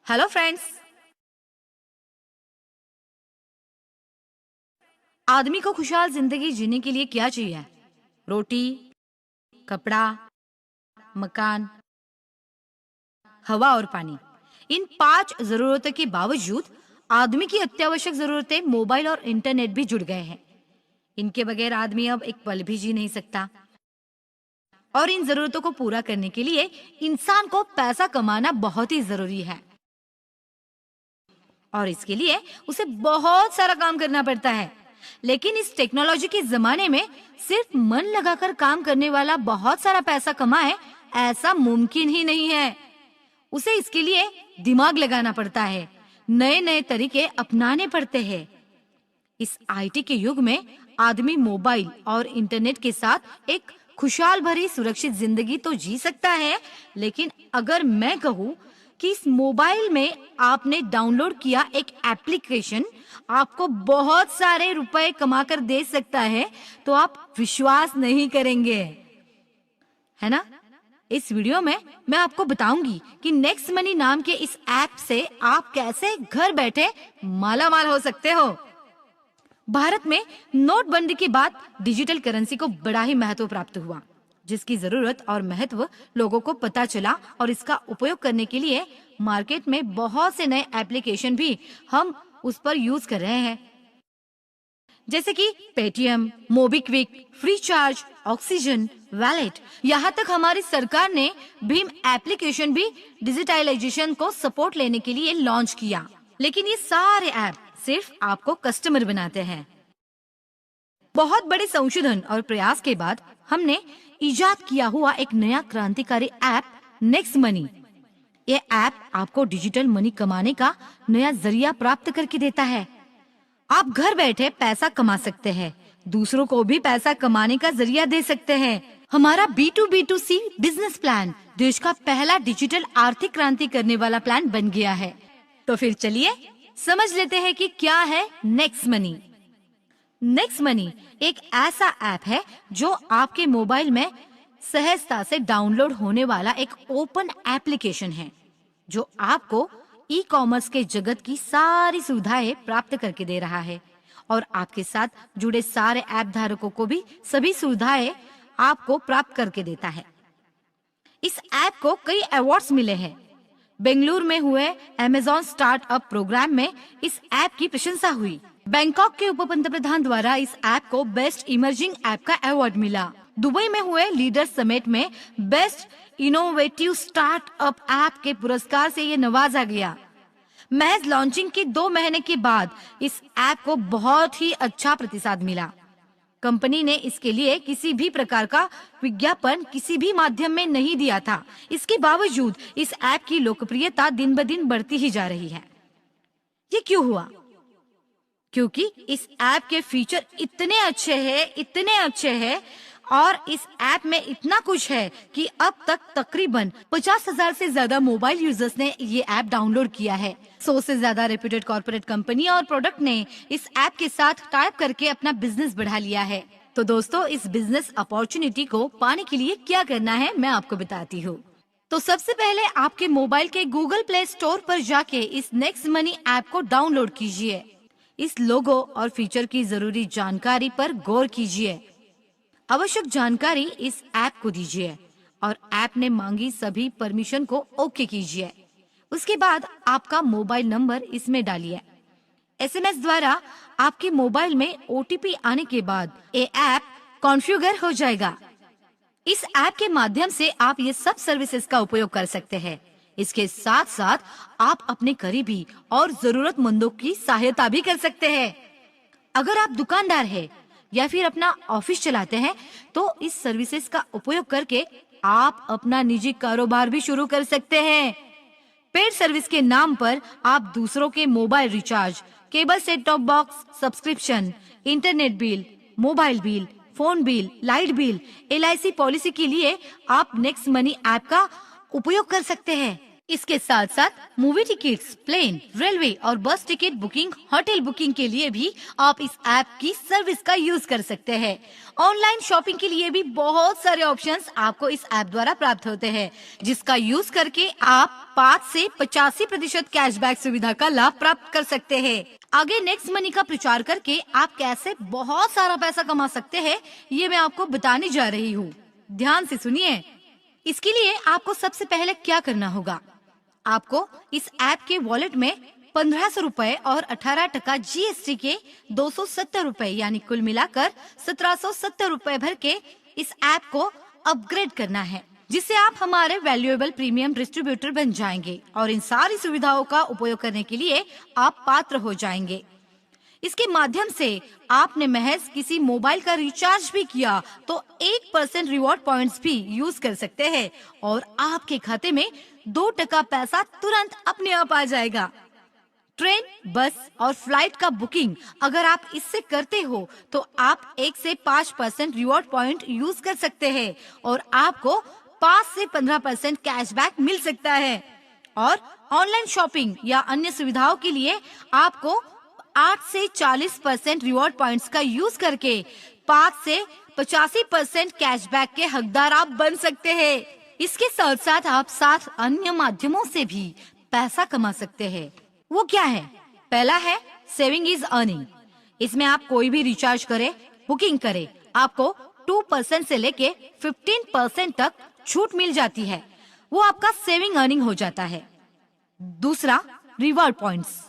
Hello friends. आदमी को खुशहाल जिंदगी जीने के लिए क्या चाहिए? रोटी, कपड़ा, मकान, हवा और पानी। इन 5 जरूरतों के बावजूद आदमी की अत्यावश्यक जरूरतें मोबाइल और इंटरनेट भी जुड़ गए हैं। इनके बगैर आदमी अब एक पल भी जी नहीं सकता। और इन जरूरतों को पूरा करने के लिए इंसान को पैसा कमाना बहुत ही जरूरी है और इसके लिए उसे बहुत सारा काम करना पड़ता है। लेकिन इस टेक्नोलॉजी के जमाने में सिर्फ मन लगाकर काम करने वाला बहुत सारा पैसा कमाए, ऐसा मुमकिन ही नहीं है। उसे इसके लिए दिमाग लगाना पड़ता है, नए नए तरीके अपनाने पड़ते हैं। इस आईटी के युग में आदमी मोबाइल और इंटरनेट के साथ एक खुशहाल भरी सुरक्षित जिंदगी तो जी सकता है, लेकिन अगर मैं कहूँ कि इस मोबाइल में आपने डाउनलोड किया एक एप्लीकेशन आपको बहुत सारे रुपए कमाकर दे सकता है, तो आप विश्वास नहीं करेंगे, है ना? इस वीडियो में मैं आपको बताऊंगी कि नेक्स्ट मनी नाम के इस ऐप से आप कैसे घर बैठे माला माल हो सकते हो। भारत में नोटबंदी के बाद डिजिटल करेंसी को बड़ा ही महत्व प्राप्त हुआ, जिसकी जरूरत और महत्व लोगों को पता चला और इसका उपयोग करने के लिए मार्केट में बहुत से नए एप्लीकेशन भी हम उस पर यूज कर रहे हैं, जैसे कि Paytm, MobiKwik, free charge, oxygen, wallet. यहाँ तक हमारी सरकार ने भीम एप्लीकेशन भी डिजिटलाइजेशन को सपोर्ट लेने के लिए लॉन्च किया। लेकिन ये सारे ऐप सिर्फ आपको कस्टमर बनाते हैं। बहुत बड़े संशोधन और प्रयास के बाद हमने इजाद किया हुआ एक नया क्रांतिकारी ऐप नेक्स्ट मनी। ये ऐप आपको डिजिटल मनी कमाने का नया जरिया प्राप्त करके देता है। आप घर बैठे पैसा कमा सकते हैं, दूसरों को भी पैसा कमाने का जरिया दे सकते हैं। हमारा B2B2C बिजनेस प्लान देश का पहला डिजिटल आर्थिक क्रांति करने वाला प्लान बन गया है। तो फिर चलिए समझ लेते हैं कि क्या है नेक्स्ट मनी। नेक्स्ट मनी एक ऐसा ऐप है जो आपके मोबाइल में सहजता से डाउनलोड होने वाला एक ओपन एप्लीकेशन है, जो आपको ई कॉमर्स के जगत की सारी सुविधाएं प्राप्त करके दे रहा है और आपके साथ जुड़े सारे ऐप धारकों को भी सभी सुविधाएं आपको प्राप्त करके देता है। इस ऐप को कई अवार्ड्स मिले हैं। बेंगलुरु में हुए अमेज़न स्टार्टअप प्रोग्राम में इस ऐप की प्रशंसा हुई। बैंकॉक के उप पंतप्रधान द्वारा इस ऐप को बेस्ट इमर्जिंग ऐप का अवार्ड मिला। दुबई में हुए लीडर समिट में बेस्ट इनोवेटिव स्टार्टअप ऐप के पुरस्कार से ये नवाजा गया। महज लॉन्चिंग के 2 महीने के बाद इस ऐप को बहुत ही अच्छा प्रतिसाद मिला। कंपनी ने इसके लिए किसी भी प्रकार का विज्ञापन किसी भी माध्यम में नहीं दिया था। इसके बावजूद इस ऐप की लोकप्रियता दिन ब दिन बढ़ती ही जा रही है। ये क्यों हुआ? क्योंकि इस ऐप के फीचर इतने अच्छे हैं और इस ऐप में इतना कुछ है कि अब तक तकरीबन 50,000 से ज्यादा मोबाइल यूजर्स ने ये ऐप डाउनलोड किया है। 100 से ज्यादा रेप्यूटेड कॉर्पोरेट कंपनी और प्रोडक्ट ने इस ऐप के साथ टाइप करके अपना बिजनेस बढ़ा लिया है। तो दोस्तों, इस बिजनेस अपॉर्चुनिटी को पाने के लिए क्या करना है मैं आपको बताती हूँ। तो सबसे पहले आपके मोबाइल के गूगल प्ले स्टोर पर जाके इस नेक्स्ट मनी ऐप को डाउनलोड कीजिए। इस लोगो और फीचर की जरूरी जानकारी पर गौर कीजिए। आवश्यक जानकारी इस ऐप को दीजिए और ऐप ने मांगी सभी परमिशन को ओके कीजिए। उसके बाद आपका मोबाइल नंबर इसमें डालिए। एसएमएस द्वारा आपके मोबाइल में ओटीपी आने के बाद ये ऐप कॉन्फ़िगर हो जाएगा। इस ऐप के माध्यम से आप ये सब सर्विसेज का उपयोग कर सकते हैं। इसके साथ साथ आप अपने करीबी और जरूरतमंदों की सहायता भी कर सकते हैं। अगर आप दुकानदार हैं या फिर अपना ऑफिस चलाते हैं, तो इस सर्विसेज का उपयोग करके आप अपना निजी कारोबार भी शुरू कर सकते हैं। पेड सर्विस के नाम पर आप दूसरों के mobile recharge, cable set top box subscription, internet bill, mobile bill, phone bill, light bill, LIC policy के लिए आप नेक्स्ट मनी ऐप का उपयोग कर सकते हैं। इसके साथ साथ मूवी टिकट्स, प्लेन, रेलवे और बस टिकट बुकिंग, होटल बुकिंग के लिए भी आप इस ऐप की सर्विस का यूज कर सकते हैं। ऑनलाइन शॉपिंग के लिए भी बहुत सारे ऑप्शंस आपको इस ऐप द्वारा प्राप्त होते हैं, जिसका यूज करके आप 5 से 85% कैशबैक सुविधा का लाभ प्राप्त कर सकते हैं। आगे नेक्स्ट मनी का प्रचार करके आप कैसे बहुत सारा पैसा कमा सकते हैं, ये मैं आपको बताने जा रही हूँ। ध्यान से सुनिए। इसके लिए आपको सबसे पहले क्या करना होगा, आपको इस ऐप के वॉलेट में 1500 रुपए और 18% जीएसटी के 270 रुपए यानी कुल मिलाकर 1770 रुपए भर के इस ऐप को अपग्रेड करना है, जिससे आप हमारे वैल्यूएबल प्रीमियम डिस्ट्रीब्यूटर बन जाएंगे और इन सारी सुविधाओं का उपयोग करने के लिए आप पात्र हो जाएंगे। इसके माध्यम से आपने महज किसी मोबाइल का रिचार्ज भी किया तो 1% रिवॉर्ड पॉइंट्स भी यूज कर सकते हैं और आपके खाते में 2% पैसा तुरंत अपने आप आ जाएगा। ट्रेन, बस और फ्लाइट का बुकिंग अगर आप इससे करते हो तो आप 1 से 5% रिवॉर्ड पॉइंट यूज कर सकते हैं और आपको 5 से 15% कैशबैक मिल सकता है। और ऑनलाइन शॉपिंग या अन्य सुविधाओं के लिए आपको 8 से 40% रिवॉर्ड पॉइंट्स का यूज करके 5 से 85% कैशबैक के हकदार आप बन सकते हैं। इसके साथ साथ आप 7 अन्य माध्यमों से भी पैसा कमा सकते हैं। वो क्या है? पहला है सेविंग इज अर्निंग। इसमें आप कोई भी रिचार्ज करे, बुकिंग करे, आपको 2% से लेके 15% तक छूट मिल जाती है। वो आपका सेविंग अर्निंग हो जाता है। दूसरा, रिवॉर्ड पॉइंट्स।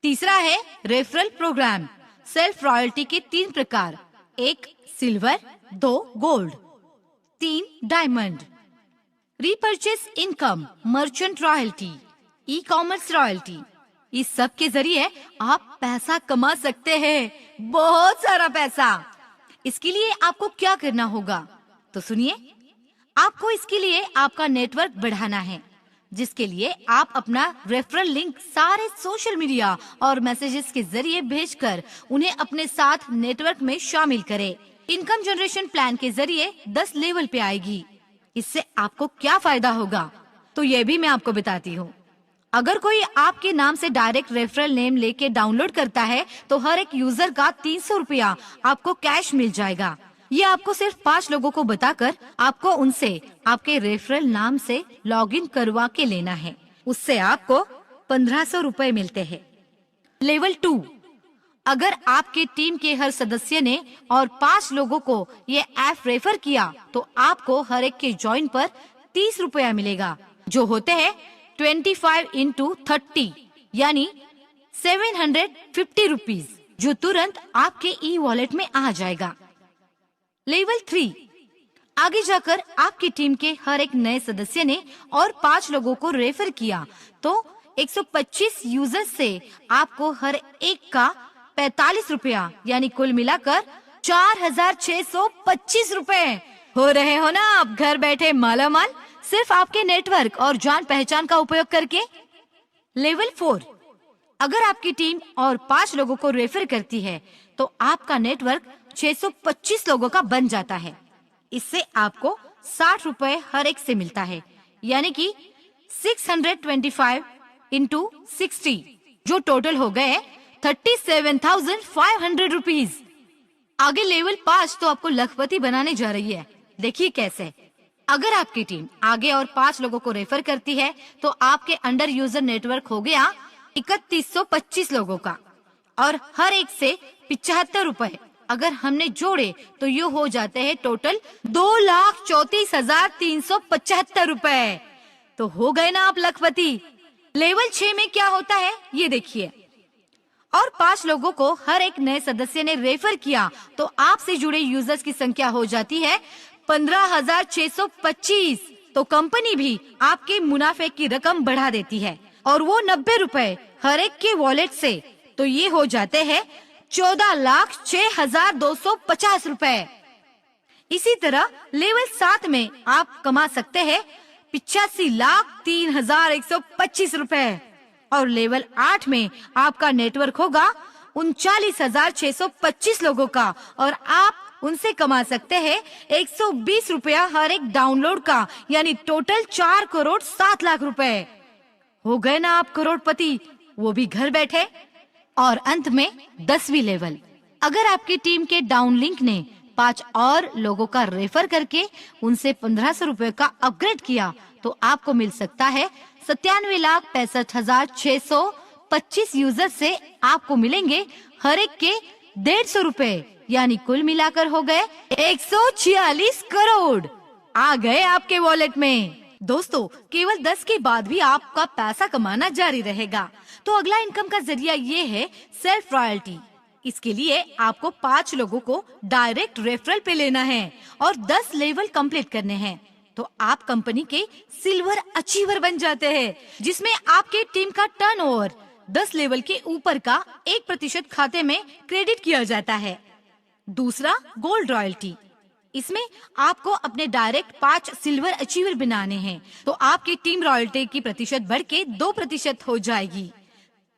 तीसरा है रेफरल प्रोग्राम। सेल्फ रॉयल्टी के 3 प्रकार, 1 silver, 2 gold, 3 diamond. Repurchase income, merchant royalty, e commerce royalty. इस सब के जरिए आप पैसा कमा सकते हैं, बहुत सारा पैसा। इसके लिए आपको क्या करना होगा तो सुनिए। आपको इसके लिए आपका नेटवर्क बढ़ाना है, जिसके लिए आप अपना रेफरल लिंक सारे सोशल मीडिया और मैसेजेस के जरिए भेजकर उन्हें अपने साथ नेटवर्क में शामिल करें। इनकम जनरेशन प्लान के जरिए 10 लेवल पे आएगी। इससे आपको क्या फायदा होगा तो ये भी मैं आपको बताती हूँ। अगर कोई आपके नाम से डायरेक्ट रेफरल नेम लेके डाउनलोड करता है तो हर एक यूजर का 300 रुपया आपको कैश मिल जाएगा। ये आपको सिर्फ 5 लोगों को बताकर आपको उनसे आपके रेफरल नाम से लॉगिन करवा के लेना है। उससे आपको 1500 रुपए मिलते हैं। लेवल 2, अगर आपके टीम के हर सदस्य ने और 5 लोगों को ये ऐप रेफर किया तो आपको हर एक के ज्वाइन पर 30 रुपया मिलेगा, जो होते हैं 25 into 30 यानी 750 रुपीज, जो तुरंत आपके ई वॉलेट में आ जाएगा। लेवल 3, आगे जाकर आपकी टीम के हर एक नए सदस्य ने और 5 लोगों को रेफर किया तो 125 यूजर्स से आपको हर एक का 45 रुपया यानी कुल मिलाकर 4625 रुपए। हो रहे हो ना आप घर बैठे मालामाल, सिर्फ आपके नेटवर्क और जान पहचान का उपयोग करके। लेवल 4, अगर आपकी टीम और 5 लोगों को रेफर करती है तो आपका नेटवर्क 625 लोगों का बन जाता है। इससे आपको 60 रुपए हर एक से मिलता है, यानी कि 625 into 60, जो टोटल हो गए 37,500 रुपीज। आगे लेवल 5 तो आपको लखपति बनाने जा रही है। देखिए कैसे। अगर आपकी टीम आगे और 5 लोगों को रेफर करती है तो आपके अंडर यूजर नेटवर्क हो गया 3125 लोगों का और हर एक से 75 रुपए अगर हमने जोड़े तो ये हो जाते हैं टोटल 2,34,375 रुपए। तो हो गए ना आप लखपति। लेवल 6 में क्या होता है ये देखिए। और 5 लोगों को हर एक नए सदस्य ने रेफर किया तो आपसे जुड़े यूजर्स की संख्या हो जाती है 15,625। तो कंपनी भी आपके मुनाफे की रकम बढ़ा देती है और वो 90 रुपए हर एक के वॉलेट से, तो ये हो जाते हैं 14,06,250 रुपए। इसी तरह लेवल 7 में आप कमा सकते हैं 85,03,125 रुपए और लेवल 8 में आपका नेटवर्क होगा 39,625 लोगों का और आप उनसे कमा सकते हैं 120 रुपया हर एक डाउनलोड का, यानी टोटल 4 करोड़ 7 लाख रुपए। हो गए ना आप करोड़पति, वो भी घर बैठे। और अंत में 10वीं लेवल, अगर आपकी टीम के डाउन लिंक ने 5 और लोगों का रेफर करके उनसे 1500 रुपए का अपग्रेड किया तो आपको मिल सकता है 97,65,625 यूजर से आपको मिलेंगे हर एक के 150 रुपए, यानी कुल मिलाकर हो गए 146 करोड़ आ गए आपके वॉलेट में। दोस्तों, केवल 10 के बाद भी आपका पैसा कमाना जारी रहेगा। तो अगला इनकम का जरिया ये है सेल्फ रॉयल्टी। इसके लिए आपको 5 लोगों को डायरेक्ट रेफरल पे लेना है और 10 लेवल कंप्लीट करने हैं, तो आप कंपनी के सिल्वर अचीवर बन जाते हैं, जिसमें आपके टीम का टर्नओवर 10 लेवल के ऊपर का 1% खाते में क्रेडिट किया जाता है। दूसरा, गोल्ड रॉयल्टी। इसमें आपको अपने डायरेक्ट 5 सिल्वर अचीवर बनाने हैं, तो आपकी टीम रॉयल्टी की प्रतिशत बढ़ के 2% हो जाएगी।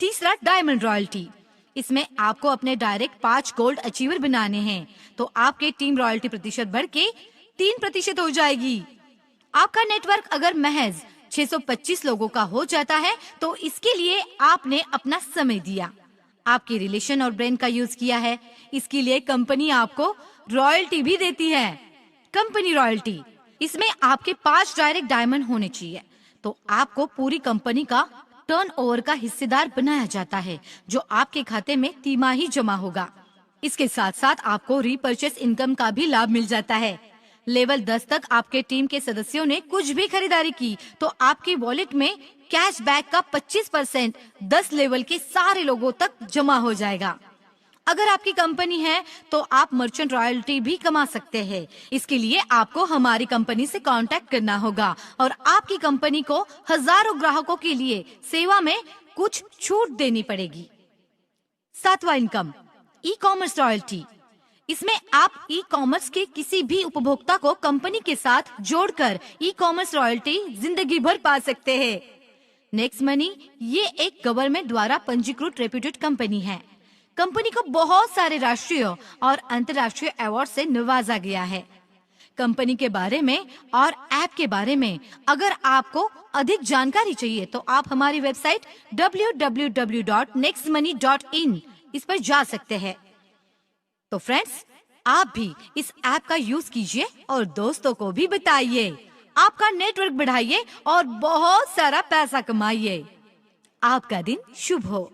तीसरा, डायमंड रॉयल्टी। इसमें आपको अपने डायरेक्ट 5 गोल्ड अचीवर बनाने हैं, तो आपके टीम रॉयल्टी प्रतिशत बढ़ के 3% हो जाएगी। आपका नेटवर्क अगर महज 625 लोगों का हो जाता है तो इसके लिए आपने अपना समय दिया, आपके रिलेशन और ब्रेन का यूज किया है। इसके लिए कंपनी आपको रॉयल्टी भी देती है। कंपनी रॉयल्टी, इसमें आपके 5 डायरेक्ट डायमंड होने चाहिए, तो आपको पूरी कंपनी का टर्नओवर का हिस्सेदार बनाया जाता है, जो आपके खाते में तिमाही जमा होगा। इसके साथ साथ आपको रीपर्चेस इनकम का भी लाभ मिल जाता है। लेवल 10 तक आपके टीम के सदस्यों ने कुछ भी खरीदारी की तो आपके वॉलेट में कैशबैक का 25% 10 लेवल के सारे लोगों तक जमा हो जाएगा। अगर आपकी कंपनी है तो आप मर्चेंट रॉयल्टी भी कमा सकते हैं। इसके लिए आपको हमारी कंपनी से कांटेक्ट करना होगा और आपकी कंपनी को हजारों ग्राहकों के लिए सेवा में कुछ छूट देनी पड़ेगी। 7वां इनकम, ई कॉमर्स रॉयल्टी। इसमें आप ई कॉमर्स के किसी भी उपभोक्ता को कंपनी के साथ जोड़कर ई कॉमर्स रॉयल्टी जिंदगी भर पा सकते हैं। नेक्स्ट मनी ये एक गवर्नमेंट द्वारा पंजीकृत रेप्यूटेड कंपनी है। कंपनी को बहुत सारे राष्ट्रीय और अंतर्राष्ट्रीय अवार्ड से नवाजा गया है। कंपनी के बारे में और ऐप के बारे में अगर आपको अधिक जानकारी चाहिए तो आप हमारी वेबसाइट www.nextmoney.in इस पर जा सकते हैं। तो फ्रेंड्स, आप भी इस ऐप का यूज कीजिए और दोस्तों को भी बताइए। आपका नेटवर्क बढ़ाइए और बहुत सारा पैसा कमाइए। आपका दिन शुभ हो।